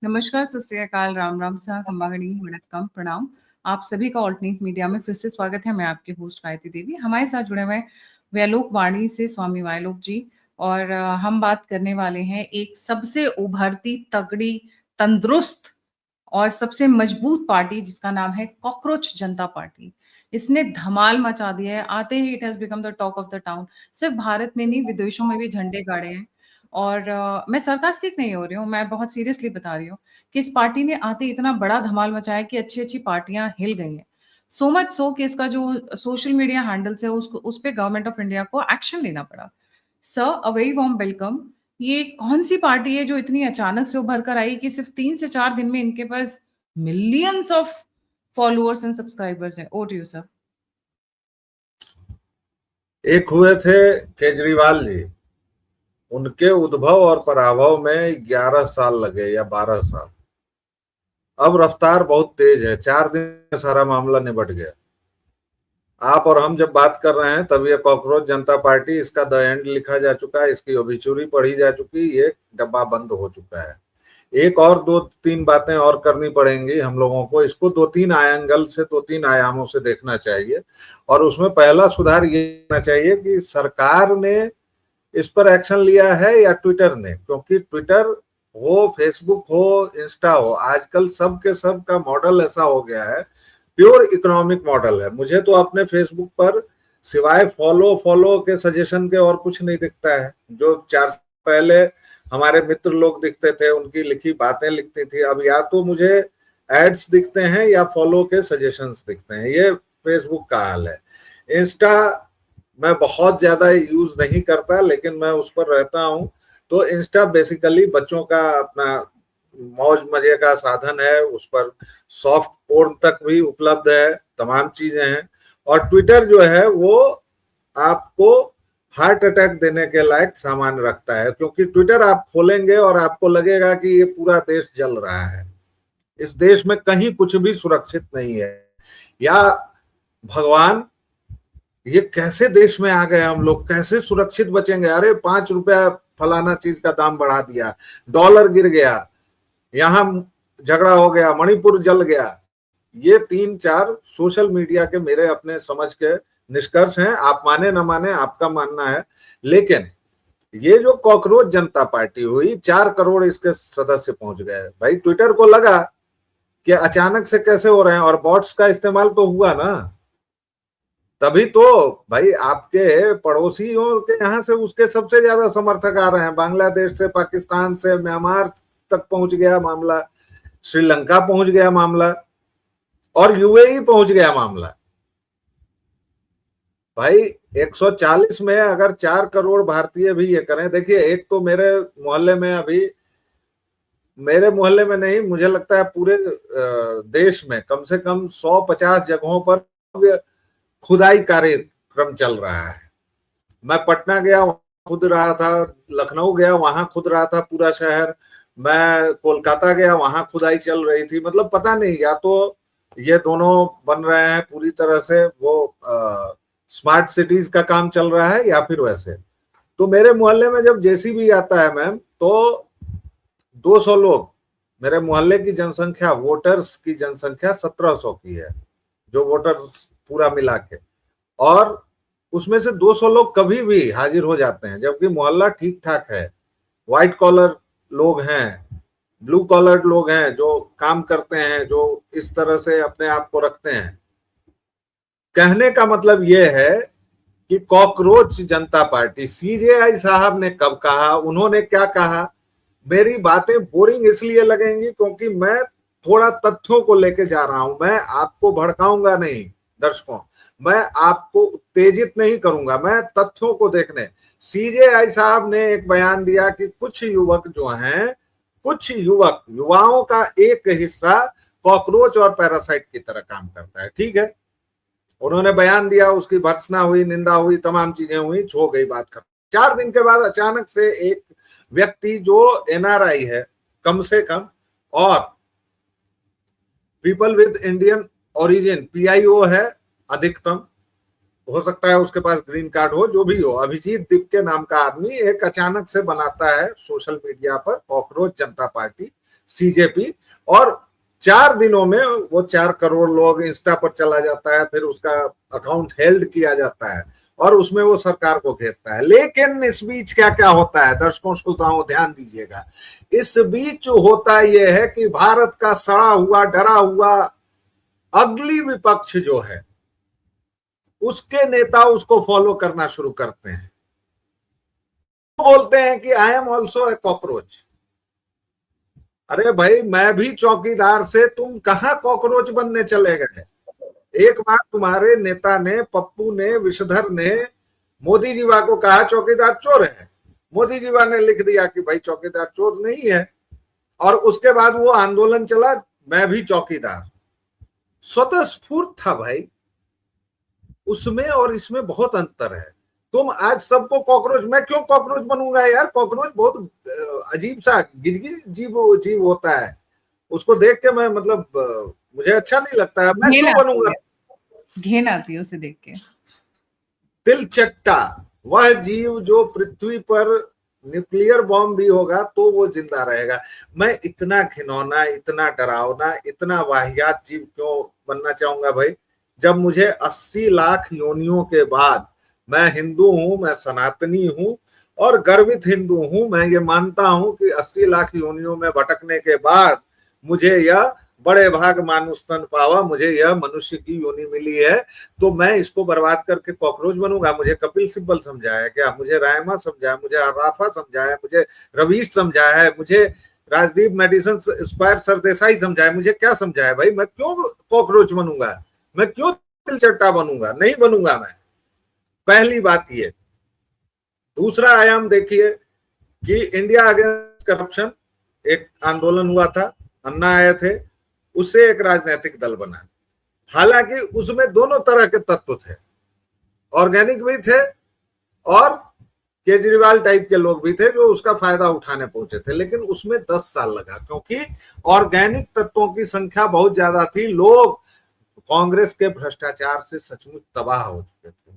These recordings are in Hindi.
नमस्कार, सत श्री अकाल, राम राम सा, खम्बागणी, वणक्कम, प्रणाम। आप सभी का ऑल्टरनेट मीडिया में फिर से स्वागत है। मैं आपकी होस्ट गायत्री देवी। हमारे साथ जुड़े हुए हैं वैलोक वाणी से स्वामी वायलोक जी और हम बात करने वाले हैं एक सबसे उभरती, तगड़ी, तंदुरुस्त और सबसे मजबूत पार्टी जिसका नाम है कॉकरोच जनता पार्टी। इसने धमाल मचा दिया है। आते ही it has become the talk of the town. सिर्फ भारत में नहीं, विदेशों में भी झंडे गाड़े हैं। और मैं सरकास्टिक नहीं हो रही हूँ, मैं बहुत सीरियसली बता रही हूँ कि इस पार्टी ने आते ही इतना बड़ा धमाल मचाया कि अच्छी-अच्छी पार्टियाँ हिल गई हैं। सो मच सो कि इसका जो सोशल मीडिया हैंडल्स है उसको उस पे गवर्नमेंट ऑफ इंडिया को एक्शन लेना पड़ा। Sir, a very warm welcome. ये कौन-सी पार्टी है जो इतनी अचानक से उभर कर आई कि सिर्फ 3 से 4 दिन में इनके पास millions of followers and subscribers हैं? Over to you sir. एक हुए थे केजरीवाल जी, उनके उद्भव और पराभव में 11 साल लगे या 12 साल। अब रफ्तार बहुत तेज है, 4 दिन में सारा मामला निपट गया। आप और हम जब बात कर रहे हैं तब ये कॉकरोच जनता पार्टी, इसका द एंड लिखा जा चुका है, इसकी ओबिचुरी पढ़ी जा चुकी, ये डब्बा बंद हो चुका है। एक और 2-3 बातें और करनी पड़ेंगी हम लोगों को। इसको 2-3 एंगल से, 2-3 आयामों से देखना चाहिए। और उसमें पहला सुधार ये होना चाहिए कि सरकार ने इस पर एक्शन लिया है या ट्विटर ने, क्योंकि ट्विटर हो, फेसबुक हो, इंस्टा हो, आजकल सब के सब का मॉडल ऐसा हो गया है, प्योर इकोनॉमिक मॉडल है। मुझे तो अपने फेसबुक पर सिवाय फॉलो फॉलो के सजेशन के और कुछ नहीं दिखता है। जो 4 साल पहले हमारे मित्र लोग दिखते थे, उनकी लिखी बातें लिखती थी, अब या तो मुझे एड्स दिखते हैं या फॉलो के सजेशंस दिखते हैं। ये फेसबुक का हाल है। इंस्टा मैं बहुत ज्यादा यूज नहीं करता, लेकिन मैं उस पर रहता हूँ। तो इंस्टा बेसिकली बच्चों का अपना मौज मजे का साधन है। उस पर सॉफ्ट पोर्न तक भी उपलब्ध है, तमाम चीजें हैं। और ट्विटर जो है वो आपको हार्ट अटैक देने के लायक सामान रखता है, क्योंकि ट्विटर आप खोलेंगे और आपको लगेगा कि ये पूरा देश जल रहा है। इस देश में कहीं कुछ भी सुरक्षित नहीं है। या भगवान, ये कैसे देश में आ गए हम लोग, कैसे सुरक्षित बचेंगे? अरे 5 रुपया फलाना चीज का दाम बढ़ा दिया, डॉलर गिर गया, यहां झगड़ा हो गया, मणिपुर जल गया। ये 3-4 सोशल मीडिया के मेरे अपने समझ के निष्कर्ष हैं। आप माने ना माने, आपका मानना है। लेकिन ये जो कॉकरोच जनता पार्टी हुई, 4 करोड़ इसके सदस्य पहुंच गए। भाई ट्विटर को लगा कि अचानक से कैसे हो रहे हैं, और बॉट्स का इस्तेमाल तो हुआ ना, तभी तो भाई आपके पड़ोसियों के यहाँ से उसके सबसे ज्यादा समर्थक आ रहे हैं। बांग्लादेश से, पाकिस्तान से, म्यांमार तक पहुंच गया मामला, श्रीलंका पहुंच गया मामला, और यूएई पहुंच गया मामला। भाई 140 में अगर 4 करोड़ भारतीय भी ये करें, देखिए एक तो मेरे मोहल्ले में नहीं, मुझे लगता है पूरे देश में कम से कम 150 जगहों पर खुदाई कार्यक्रम चल रहा है। मैं पटना गया, वहां खुद रहा था, लखनऊ गया, वहां खुद रहा था पूरा शहर, मैं कोलकाता गया, वहां खुदाई चल रही थी। मतलब पता नहीं, या तो ये दोनों बन रहे हैं पूरी तरह से, वो स्मार्ट सिटीज का काम चल रहा है, या फिर वैसे। तो मेरे मोहल्ले में जब जेसीबी आता है मैम, तो 200 लोग, मेरे मोहल्ले की जनसंख्या, वोटर्स की जनसंख्या 1700 की है, जो वोटर्स पूरा मिला के, और उसमें से 200 लोग कभी भी हाजिर हो जाते हैं, जबकि मोहल्ला ठीक ठाक है। व्हाइट कॉलर लोग हैं, ब्लू कॉलर लोग हैं, जो काम करते हैं, जो इस तरह से अपने आप को रखते हैं। कहने का मतलब यह है कि कॉकरोच जनता पार्टी, सीजेआई साहब ने कब कहा, उन्होंने क्या कहा? मेरी बातें बोरिंग इसलिए लगेंगी क्योंकि मैं थोड़ा तथ्यों को लेके जा रहा हूं। मैं आपको भड़काऊंगा नहीं दर्शकों, मैं आपको उत्तेजित नहीं करूंगा, मैं तथ्यों को देखने। सीजेआई साहब ने एक बयान दिया कि कुछ युवक जो हैं, कुछ युवाओं का एक हिस्सा कॉकरोच और पैरासाइट की तरह काम करता है। ठीक है, उन्होंने बयान दिया, उसकी भर्त्सना हुई, निंदा हुई, तमाम चीजें हुई, हो गई बात खत्म। 4 दिन के बाद अचानक से एक व्यक्ति जो एनआरआई है कम से कम, और people with Indian origin, PIO है अधिकतम, हो सकता है उसके पास ग्रीन कार्ड हो, जो भी हो, अभिजीत दीप के नाम का आदमी एक अचानक से बनाता है सोशल मीडिया पर कॉकरोच जनता पार्टी, सीजेपी, और 4 दिनों में वो 4 करोड़ लोग इंस्टा पर चला जाता है, फिर उसका अकाउंट हेल्ड किया जाता है और उसमें वो सरकार को घेरता है। लेकिन इस बीच क्या क्या होता है, दर्शकों श्रोताओं ध्यान दीजिएगा, इस बीच होता यह है कि भारत का सड़ा हुआ डरा हुआ अगली विपक्ष जो है उसके नेता उसको फॉलो करना शुरू करते हैं, बोलते हैं कि I am also a cockroach. अरे भाई, मैं भी चौकीदार से, तुम कहां कॉकरोच बनने चले गए? एक बार तुम्हारे नेता ने, पप्पू ने, विषधर ने मोदी जीवा को कहा चौकीदार चोर है, मोदी जीवा ने लिख दिया कि भाई चौकीदार चोर नहीं है, और उसके बाद वो आंदोलन चला, मैं भी चौकीदार। स्वतः स्फूर्त था भाई, उसमें और इसमें बहुत अंतर है। तुम आज सबको कॉकरोच, मैं क्यों कॉकरोच बनूंगा यार? कॉकरोच बहुत अजीब सा गिजगिज जीव होता है, उसको देख के मैं मतलब मुझे अच्छा नहीं लगता है, मैं क्यों बनूंगा? घिन आती है उसे देख के। तिलचट्टा, वह जीव जो पृथ्वी पर न्यूक्लियर बॉम्ब भी होगा तो वो जिंदा रहेगा। मैं इतना घिनौना, इतना डरावना, इतना वाहियात जीव क्यों बनना चाहूंगा भाई? जब मुझे 80 लाख योनियों के बाद, मैं हिंदू हूं, मैं सनातनी हूं और गर्वित हिंदू हूं, मैं ये मानता हूं कि 80 लाख योनियों में भटकने के बाद मुझे यह बड़े भाग मानुष तन पावा, मुझे यह मनुष्य की योनि मिली है, तो मैं इसको बर्बाद करके कॉकरोच बनूंगा? मुझे कपिल सिब्बल समझाया क्या? मुझे रायमा समझाया, मुझे अराफा समझाया, मुझे रवीश समझाया है, मुझे राजदीप मेडिसन स्क्वायर सरदेसाई समझाया, मुझे क्या समझाया भाई? मैं क्यों कॉकरोच बनूंगा? मैं क्यों तिलचट्टा बनूंगा? नहीं बनूंगा मैं। पहली बात ये। दूसरा आयाम देखिए कि इंडिया अगेंस्ट करप्शन एक आंदोलन हुआ था, अन्ना आए थे, उससे एक राजनीतिक दल बना। हालांकि उसमें दोनों तरह के तत्व थे, ऑर्गेनिक भी थे और केजरीवाल टाइप के लोग भी थे जो उसका फायदा उठाने पहुंचे थे, लेकिन उसमें 10 साल लगा, क्योंकि ऑर्गेनिक तत्वों की संख्या बहुत ज्यादा थी। लोग कांग्रेस के भ्रष्टाचार से सचमुच तबाह हो चुके थे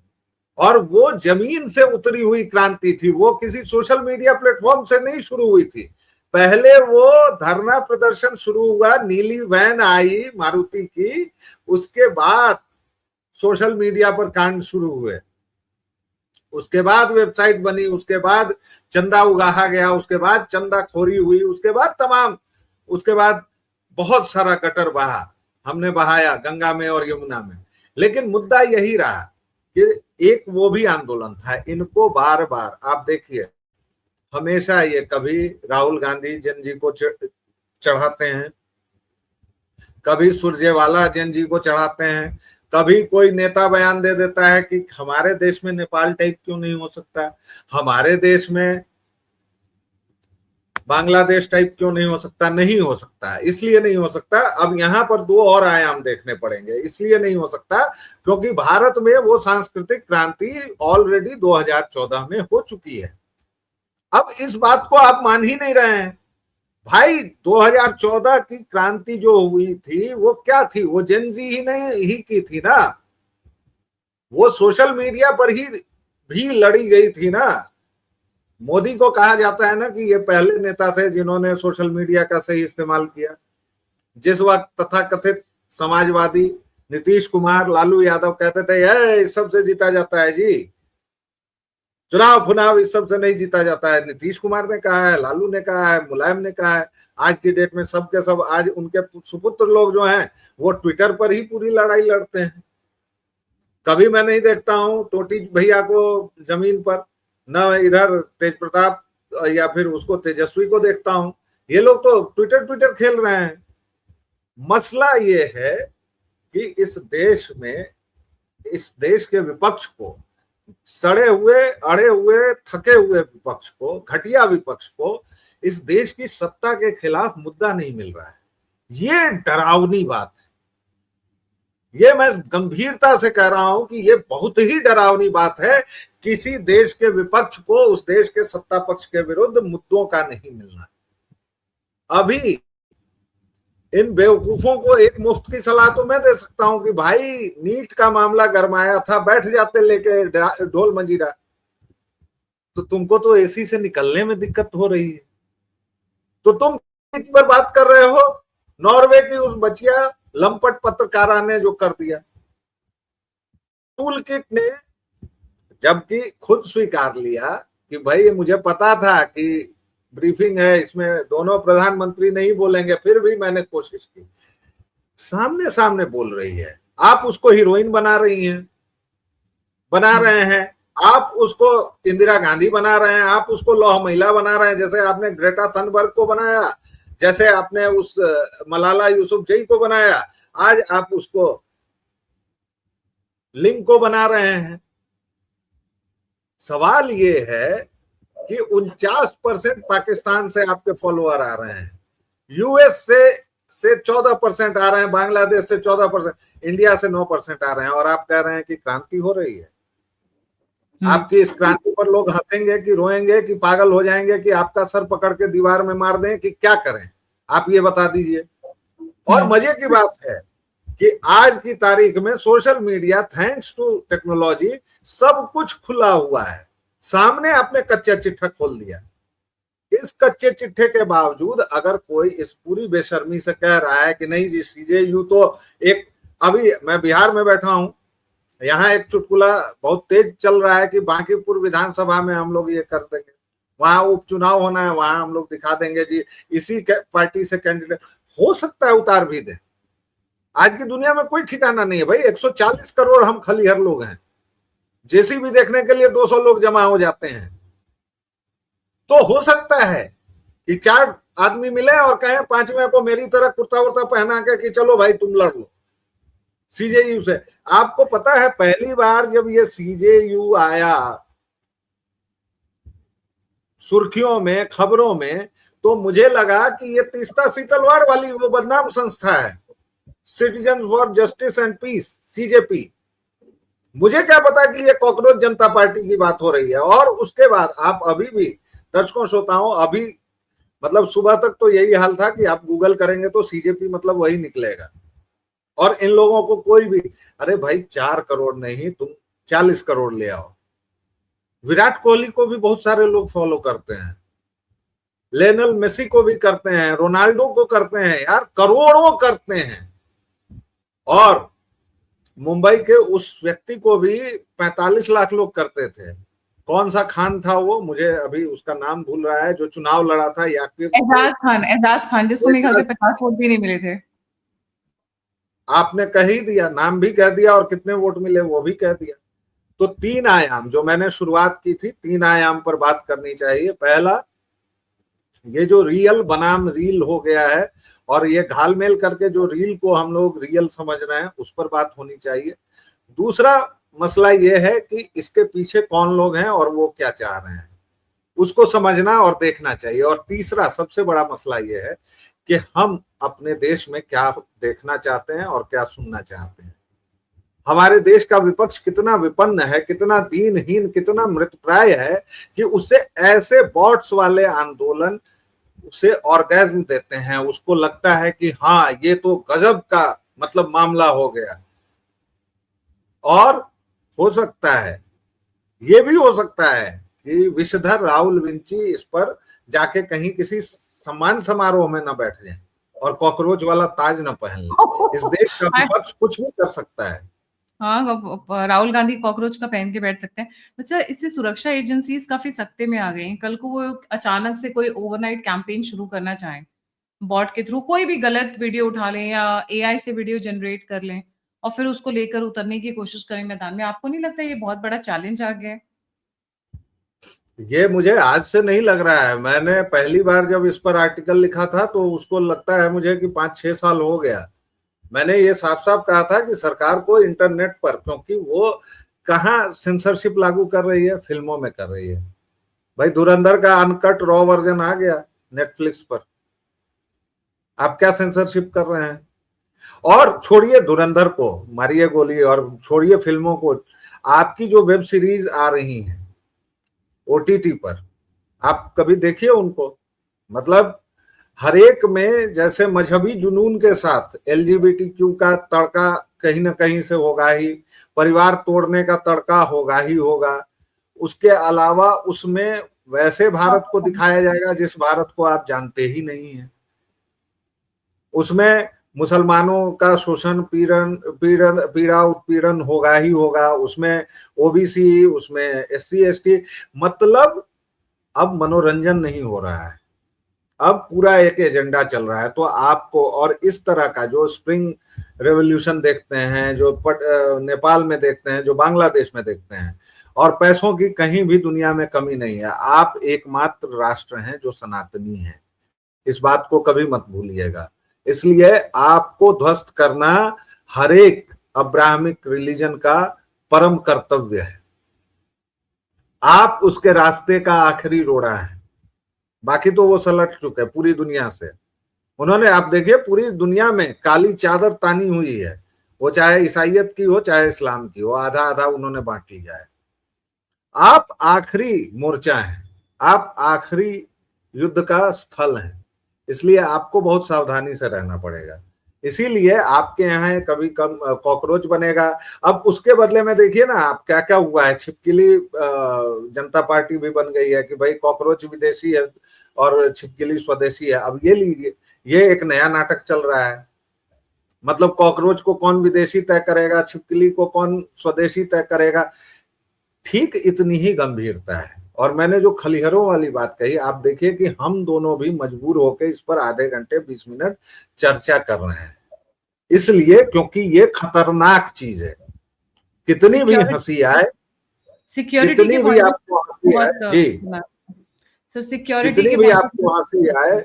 और वो जमीन से उतरी हुई क्रांति थी, वो किसी सोशल मीडिया प्लेटफॉर्म से नहीं शुरू हुई थी। पहले वो धरना प्रदर्शन शुरू हुआ, नीली वैन आई मारुति की, उसके बाद सोशल मीडिया पर कांड शुरू हुए, उसके बाद वेबसाइट बनी, उसके बाद चंदा उगाहा गया, उसके बाद चंदा खोरी हुई, उसके बाद तमाम, उसके बाद बहुत सारा गटर बहा, हमने बहाया गंगा में और यमुना में। लेकिन मुद्दा यही रहा कि एक वो भी आंदोलन था। इनको बार बार आप देखिए, हमेशा ये कभी राहुल गांधी जन जी को चढ़ाते हैं, कभी सुरजेवाला जन जी को चढ़ाते हैं, कभी कोई नेता बयान दे देता है कि हमारे देश में नेपाल टाइप क्यों नहीं हो सकता, हमारे देश में बांग्लादेश टाइप क्यों नहीं हो सकता। नहीं हो सकता, इसलिए नहीं हो सकता। अब यहाँ पर दो और आयाम देखने पड़ेंगे। इसलिए नहीं हो सकता क्योंकि भारत में वो सांस्कृतिक क्रांति ऑलरेडी 2014 में हो चुकी है। अब इस बात को आप मान ही नहीं रहे हैं भाई। 2014 की क्रांति जो हुई थी वो क्या थी? वो जेनजी ही नहीं ही की थी ना, वो सोशल मीडिया पर ही भी लड़ी गई थी ना। मोदी को कहा जाता है ना कि ये पहले नेता थे जिन्होंने सोशल मीडिया का सही इस्तेमाल किया। जिस वक्त तथाकथित समाजवादी नीतीश कुमार, लालू यादव कहते थे ये इस सब से जीता जाता है जी, चुनाव फुनाव इस सब से नहीं जीता जाता है। नीतीश कुमार ने कहा है, लालू ने कहा है, मुलायम ने कहा है। आज की डेट में सब के सब, आज उनके सुपुत्र लोग जो हैं वो ट्विटर पर ही पूरी लड़ाई लड़ते हैं। कभी मैं नहीं देखता हूं टोटी भैया को जमीन पर, न इधर तेज प्रताप या फिर उसको तेजस्वी को देखता हूं। ये लोग तो ट्विटर खेल रहे हैं। मसला ये है कि इस देश में, इस देश के विपक्ष को, सड़े हुए, अड़े हुए, थके हुए विपक्ष को, घटिया विपक्ष को इस देश की सत्ता के खिलाफ मुद्दा नहीं मिल रहा है। ये डरावनी बात है। ये मैं गंभीरता से कह रहा हूं कि ये बहुत ही डरावनी बात है। किसी देश के विपक्ष को उस देश के सत्ता पक्ष के विरुद्ध मुद्दों का नहीं मिलना। अभी इन बेवकूफों को एक मुफ्त की सलाह तो मैं दे सकता हूं कि भाई नीट का मामला गरमाया था, बैठ जाते लेके ढोल मंजीरा, तो तुमको तो एसी से निकलने में दिक्कत हो रही है, तो तुम पर बात कर रहे हो, नॉर्वे की उस बचिया लंपट पत्रकारा ने जो कर दिया, टूल किट ने, जबकि खुद स्वीकार लिया कि भाई मुझे पता था कि ब्रीफिंग है, इसमें दोनों प्रधानमंत्री नहीं बोलेंगे, फिर भी मैंने कोशिश की। सामने सामने बोल रही है, आप उसको हीरोइन बना रही हैं, बना रहे हैं, आप उसको इंदिरा गांधी बना रहे हैं, आप उसको लौह महिला बना रहे हैं, जैसे आपने ग्रेटा थनबर्ग को बनाया, जैसे आपने उस मलाला यूसुफजई को बनाया, आज आप उसको लिंग को बना रहे हैं। सवाल ये है कि 49% पाकिस्तान से आपके फॉलोअर आ रहे हैं, यूएस से 14% आ रहे हैं, बांग्लादेश से 14%, इंडिया से 9% आ रहे हैं, और आप कह रहे हैं कि क्रांति हो रही है। आपकी इस क्रांति पर लोग हंसेंगे कि रोएंगे कि पागल हो जाएंगे कि आपका सर पकड़ के दीवार में मार दें कि क्या करें, आप ये बता दीजिए। और मजे की बात है कि आज की तारीख में social media, thanks to technology, सब कुछ खुला हुआ है सामने, आपने कच्चा चिट्ठा खोल दिया। इस कच्चे चिट्ठे के बावजूद अगर कोई इस पूरी बेशर्मी से कह रहा है कि नहीं जी सीजेयू तो एक, अभी मैं बिहार में बैठा हूं, यहाँ एक चुटकुला बहुत तेज चल रहा है कि बांकीपुर विधानसभा में हम लोग ये कर देंगे, वहां उपचुनाव होना है, वहां हम लोग दिखा देंगे जी इसी पार्टी से कैंडिडेट, हो सकता है उतार भी दे। आज की दुनिया में कोई ठिकाना नहीं है भाई, 140 करोड़ हम खलिहर लोग हैं, जेसीबी देखने के लिए 200 लोग जमा हो जाते हैं। तो हो सकता है कि 4 आदमी मिले और कहें 5वें को मेरी तरह कुर्ता उर्ता पहना के कि चलो भाई तुम लड़ लो सीजेयू से। आपको पता है पहली बार जब ये सीजेयू आया सुर्खियों में, खबरों में, तो मुझे लगा कि ये तीस्ता सीतलवाड़ वाली वो बदनाम संस्था है, citizen for justice and peace, CJP. मुझे क्या पता कि ये कॉकरोच जनता पार्टी की बात हो रही है। और उसके बाद आप अभी भी दर्शकों श्रोताओं, अभी मतलब सुबह तक तो यही हाल था कि आप गूगल करेंगे तो सीजेपी मतलब वही निकलेगा, और इन लोगों को कोई भी, अरे भाई 4 करोड़ नहीं तुम 40 करोड़ ले आओ। विराट कोहली को भी बहुत सारे लोग फॉलो करते हैं, लेनल मेसी को भी करते हैं, रोनाल्डो को करते हैं, यार करोड़ों करते हैं। और मुंबई के उस व्यक्ति को भी 45 लाख लोग करते थे। कौन सा खान था वो, मुझे अभी उसका नाम भूल रहा है, जो चुनाव लड़ा था याकिब, एजाज खान जिसको मेरे ख्याल से 50 वोट भी नहीं मिले थे। आपने कह ही दिया, नाम भी कह दिया और कितने वोट मिले वो भी कह दिया। तो 3 आयाम जो मैंने शुरुआत की थी, 3 आयाम पर बात करनी चाहिए। पहला, ये जो रियल बनाम रील हो गया है, और ये घालमेल करके जो रील को हम लोग रियल समझ रहे हैं, उस पर बात होनी चाहिए। दूसरा मसला ये है कि इसके पीछे कौन लोग हैं और वो क्या चाह रहे हैं, उसको समझना और देखना चाहिए। और तीसरा सबसे बड़ा मसला ये है कि हम अपने देश में क्या देखना चाहते हैं और क्या सुनना चाहते हैं। हमारे देश का विपक्ष कितना विपन्न है, कितना दीनहीन, कितना मृतप्राय है कि उससे ऐसे बॉट्स वाले आंदोलन उसे ऑर्गेज्म देते हैं, उसको लगता है कि हाँ ये तो गजब का मतलब मामला हो गया। और हो सकता है, ये भी हो सकता है कि विषधर राहुल विंची इस पर जाके कहीं किसी सम्मान समारोह में न बैठ जाए और कॉकरोच वाला ताज न पहन ले। इस देश का विपक्ष कुछ भी कर सकता है। हाँ, राहुल गांधी कॉकरोच का पहन के बैठ सकते हैं। अच्छा, इससे सुरक्षा एजेंसीज काफी सकते में आ गई हैं। कल को वो अचानक से कोई ओवरनाइट कैंपेन शुरू करना चाहें, बॉट के थ्रू कोई भी गलत वीडियो उठा लें या एआई से वीडियो जनरेट कर लें और फिर उसको लेकर उतरने की कोशिश करें मैदान में, आपको नहीं लगता ये बहुत बड़ा चैलेंज आ गया है? ये मुझे आज से नहीं लग रहा है, मैंने पहली बार जब इस पर आर्टिकल लिखा था तो उसको लगता है मुझे कि 5-6 साल हो गया। मैंने ये साफ साफ कहा था कि सरकार को इंटरनेट पर, क्योंकि वो कहाँ सेंसरशिप लागू कर रही है, फिल्मों में कर रही है। भाई धुरंधर का अनकट रॉ वर्जन आ गया नेटफ्लिक्स पर, आप क्या सेंसरशिप कर रहे हैं? और छोड़िए धुरंधर को, मारिए गोली, और छोड़िए फिल्मों को, आपकी जो वेब सीरीज आ रही हैं ओटीटी पर, आप कभी देखिए उनको। मतलब हर एक में जैसे मजहबी जुनून के साथ एलजीबीटीक्यू का तड़का कहीं ना कहीं से होगा ही, परिवार तोड़ने का तड़का होगा ही होगा। उसके अलावा उसमें वैसे भारत को दिखाया जाएगा जिस भारत को आप जानते ही नहीं है। उसमें मुसलमानों का शोषण, पीड़ा उत्पीड़न होगा ही होगा, उसमें ओबीसी, उसमें एससी एसटी, मतलब अब मनोरंजन नहीं हो रहा है, अब पूरा एक एजेंडा चल रहा है। तो आपको, और इस तरह का जो स्प्रिंग रेवोल्यूशन देखते हैं, जो नेपाल में देखते हैं, जो बांग्लादेश में देखते हैं, और पैसों की कहीं भी दुनिया में कमी नहीं है। आप एकमात्र राष्ट्र हैं जो सनातनी है, इस बात को कभी मत भूलिएगा। इसलिए आपको ध्वस्त करना हर एक अब्राहमिक रिलीजन का परम कर्तव्य है। आप उसके रास्ते का आखिरी रोड़ा है, बाकी तो वो सलट चुके हैं पूरी दुनिया से। उन्होंने, आप देखिए, पूरी दुनिया में काली चादर तानी हुई है, वो चाहे ईसाइयत की हो चाहे इस्लाम की हो, आधा आधा उन्होंने बांट लिया है। आप आखिरी मोर्चा हैं, आप आखिरी युद्ध का स्थल हैं, इसलिए आपको बहुत सावधानी से रहना पड़ेगा। इसीलिए आपके यहाँ कभी कम कॉकरोच बनेगा। अब उसके बदले में देखिए ना, आप क्या क्या हुआ है, छिपकली जनता पार्टी भी बन गई है कि भाई कॉकरोच विदेशी है और छिपकली स्वदेशी है। अब ये लीजिए, ये एक नया नाटक चल रहा है। मतलब कॉकरोच को कौन विदेशी तय करेगा, छिपकली को कौन स्वदेशी तय करेगा, ठीक इतनी ही गंभीरता है। और मैंने जो खलिहरों वाली बात कही, आप देखिए कि हम दोनों भी मजबूर होकर इस पर आधे घंटे 20 मिनट चर्चा कर रहे हैं, इसलिए क्योंकि ये खतरनाक चीज है। कितनी भी हंसी आए, सिक्योरिटी के जितनी भी पॉइंट ऑफ आपको हंसी आए, बहुत जी, सर सिक्योरिटी जितनी के भी पॉइंट ऑफ आपको हंसी आए,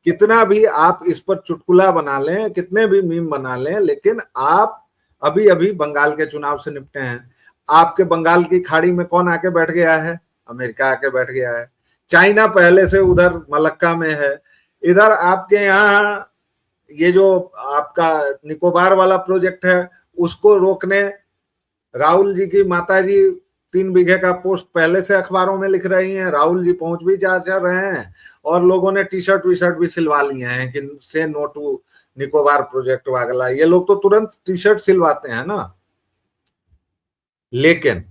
कितना भी आप इस पर चुटकुला बना लें, कितने भी मीम बना लें, लेकिन आप अभी अभी बंगाल के चुनाव से निपटे हैं। आपके बंगाल की खाड़ी में कौन आके बैठ गया है? अमेरिका आके बैठ गया है। चाइना पहले से उधर मलक्का में है। इधर आपके यहाँ ये जो आपका निकोबार वाला प्रोजेक्ट है, उसको रोकने राहुल जी की माता जी 3 बीघे का पोस्ट पहले से अखबारों में लिख रही हैं, राहुल जी पहुंच भी जा रहे हैं, और लोगों ने टी शर्ट वी शर्ट भी सिलवा लिए हैं कि से नो टू निकोबार प्रोजेक्ट वागला। ये लोग तो तुरंत टी शर्ट सिलवाते हैं ना। लेकिन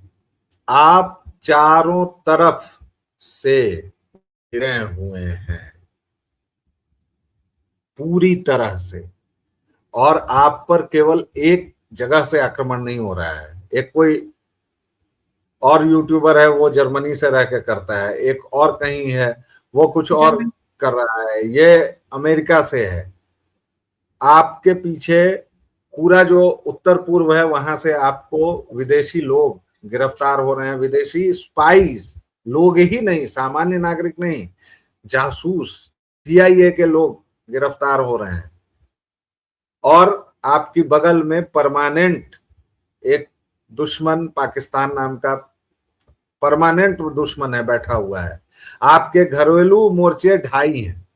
आप चारों तरफ से घिरे हुए हैं पूरी तरह से, और आप पर केवल एक जगह से आक्रमण नहीं हो रहा है। एक कोई और यूट्यूबर है, वो जर्मनी से रह के करता है, एक और कहीं है वो कुछ और जर्मनी। कर रहा है, ये अमेरिका से है। आपके पीछे पूरा जो उत्तर पूर्व है, वहां से आपको विदेशी लोग गिरफ्तार हो रहे हैं, विदेशी स्पाइस, लोग ही नहीं, सामान्य नागरिक नहीं, जासूस, सीआईए के लोग गिरफ्तार हो रहे हैं। और आपकी बगल में परमानेंट एक दुश्मन, पाकिस्तान नाम का परमानेंट दुश्मन है, बैठा हुआ है। आपके घरेलू मोर्चे 2.5 हैं।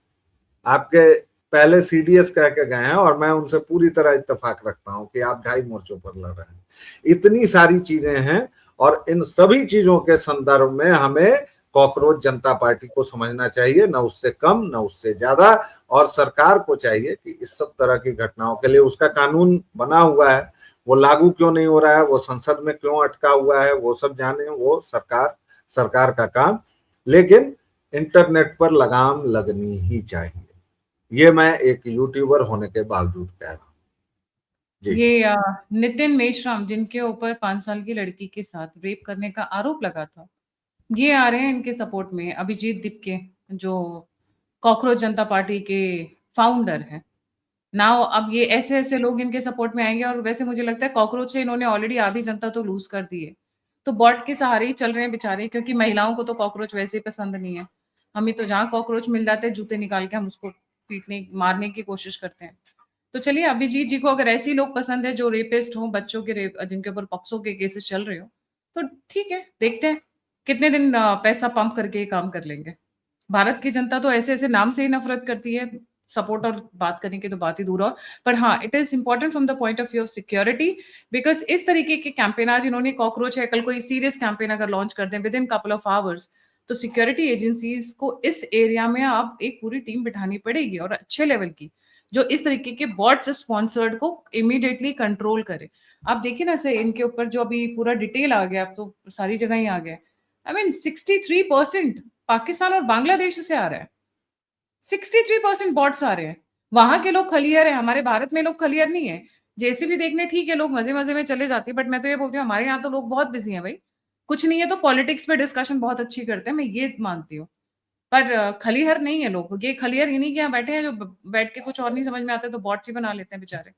आपके पहले सीडीएस कह के गए हैं, और मैं उनसे पूरी तरह इत्तेफाक रखता हूं कि आप 2.5 मोर्चों पर लड़ रहे हैं। इतनी सारी चीजें हैं, और इन सभी चीजों के संदर्भ में हमें कॉकरोच जनता पार्टी को समझना चाहिए, न उससे कम न उससे ज्यादा। और सरकार को चाहिए कि इस सब तरह की घटनाओं के लिए उसका कानून बना हुआ है, वो लागू क्यों नहीं हो रहा है, वो संसद में क्यों अटका हुआ है, वो सब जाने, वो सरकार का काम। लेकिन इंटरनेट पर लगाम लगनी ही चाहिए, ये मैं एक यूट्यूबर होने के बावजूद कह रहा हूँ। जी, ये नितिन मेश्राम, जिनके ऊपर 5 साल की लड़की के साथ रेप करने का आरोप लगा था, ये आ रहे हैं इनके सपोर्ट में। अभिजीत दीपके, जो कॉकरोच जनता पार्टी के फाउंडर हैं, नाउ अब ये ऐसे ऐसे लोग इनके सपोर्ट में आएंगे। और वैसे मुझे लगता है कॉकरोच से इन्होंने ऑलरेडी आधी जनता तो लूज कर दी है, तो बॉट के सहारे ही चल रहे हैं बेचारे, क्योंकि महिलाओं को तो कॉकरोच वैसे ही पसंद नहीं है। हमें तो जहाँ कॉकरोच मिल जाते हैं, जूते निकाल के हम उसको पीटने मारने की कोशिश करते हैं। तो चलिए, अभिजीत जी को अगर ऐसे ही लोग पसंद है जो रेपिस्ट हों, बच्चों के रेप जिनके ऊपर पॉक्सो के केसेस चल रहे हो, तो ठीक है, देखते हैं कितने दिन पैसा पंप करके ये काम कर लेंगे। भारत की जनता तो ऐसे-ऐसे नाम से ही नफ़रत करती है, सपोर्ट और बात करने की तो बात ही दूर और। पर हाँ, it is important from the point of view of security, because इस तरीके के कैंपेन, आज इन्होंने कॉकरोच है, कल कोई सीरियस कैंपेन अगर लॉन्च कर दें विदिन कपल ऑफ आवर्स, तो सिक्योरिटी एजेंसीज़ को इस एरिया में अब एक पूरी टीम बिठानी पड़ेगी, और अच्छे लेवल की, जो इस तरीके के बॉट्स स्पॉन्सर्ड को इमीडिएटली कंट्रोल करे। आप देखिए ना, ऐसे इनके ऊपर जो अभी पूरा डिटेल आ गया, अब तो सारी जगह ही आ गया है। आई मीन 63% पाकिस्तान और बांग्लादेश से आ रहा है। 63% बॉट्स आ रहे हैं। वहां के लोग खलियर है, हमारे भारत में लोग खलियर नहीं है। जेसीबी देखने ठीक है, लोग मजे मजे में चले जाते हैं, बट मैं तो ये बोलती हूँ हमारे यहाँ तो लोग बहुत बिजी हैं भाई। कुछ नहीं है तो पॉलिटिक्स पे डिस्कशन बहुत अच्छी करते हैं, मैं ये मानती हूँ। पर खलीहर नहीं है लोग, ये खलियर इन्हीं के यहाँ बैठे हैं जो बैठ के कुछ और नहीं समझ में आता है तो बॉट्स ही बना लेते हैं बेचारे।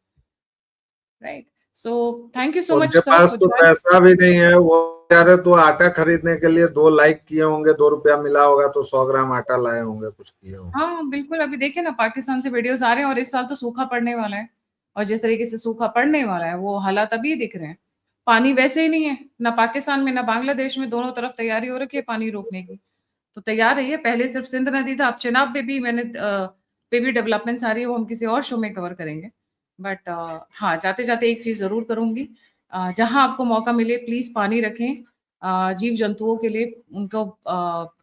Right. So thank you so much उनके सर पास फॉर तो ज्वाइनिंग। पैसा भी नहीं है, वो बेचारे तो आटा खरीदने के लिए 2 लाइक किए होंगे, 2 रुपया मिला होगा तो 100 ग्राम आटा लाए होंगे, कुछ किए होंगे। हाँ बिल्कुल, अभी देखिए ना पाकिस्तान से वीडियोस आ रहे हैं और इस साल तो सूखा पड़ने वाला है। और जिस तरीके से सूखा पड़ने वाला है वो हालात अभी दिख रहे हैं। पानी वैसे ही नहीं है, ना पाकिस्तान में ना बांग्लादेश में, दोनों तरफ तैयारी हो रखी है पानी रोकने की। तो तैयार रहिए, पहले सिर्फ सिंध नदी था, अब चिनाब पे भी पे भी डेवलपमेंट्स आ रही है, वो हम किसी और शो में कवर करेंगे। बट हाँ, जाते जाते एक चीज जरूर करूंगी, जहां आपको मौका मिले प्लीज पानी रखें। जीव जंतुओं के लिए उनको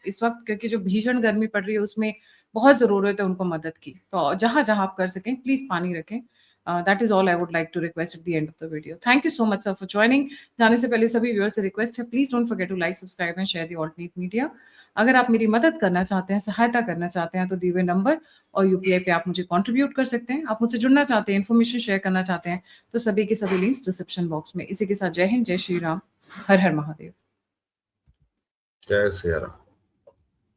इस वक्त क्योंकि जो भीषण गर्मी पड़ रही है उसमें बहुत ज़रूरत है उनको मदद की। तो जहाँ जहाँ आप कर सकें प्लीज़ पानी रखें। That is all I would like to request at the end of the video. Thank you so much sir for joining. जाने से पहले सभी व्यूअर्स से रिक्वेस्ट है, please don't forget to like, subscribe and share the alternate media. अगर आप मेरी मदद करना चाहते हैं, सहायता करना चाहते हैं तो दिए हुए नंबर और यूपीआई पे आप मुझे कंट्रीब्यूट कर सकते हैं। आप मुझसे जुड़ना चाहते हैं, इन्फॉर्मेशन शेयर करना चाहते हैं तो सभी के सभी लिंक्स डिस्क्रिप्शन बॉक्स में। इसी के साथ जय हिंद, जय श्री राम, हर हर महादेव। जय सिया राम।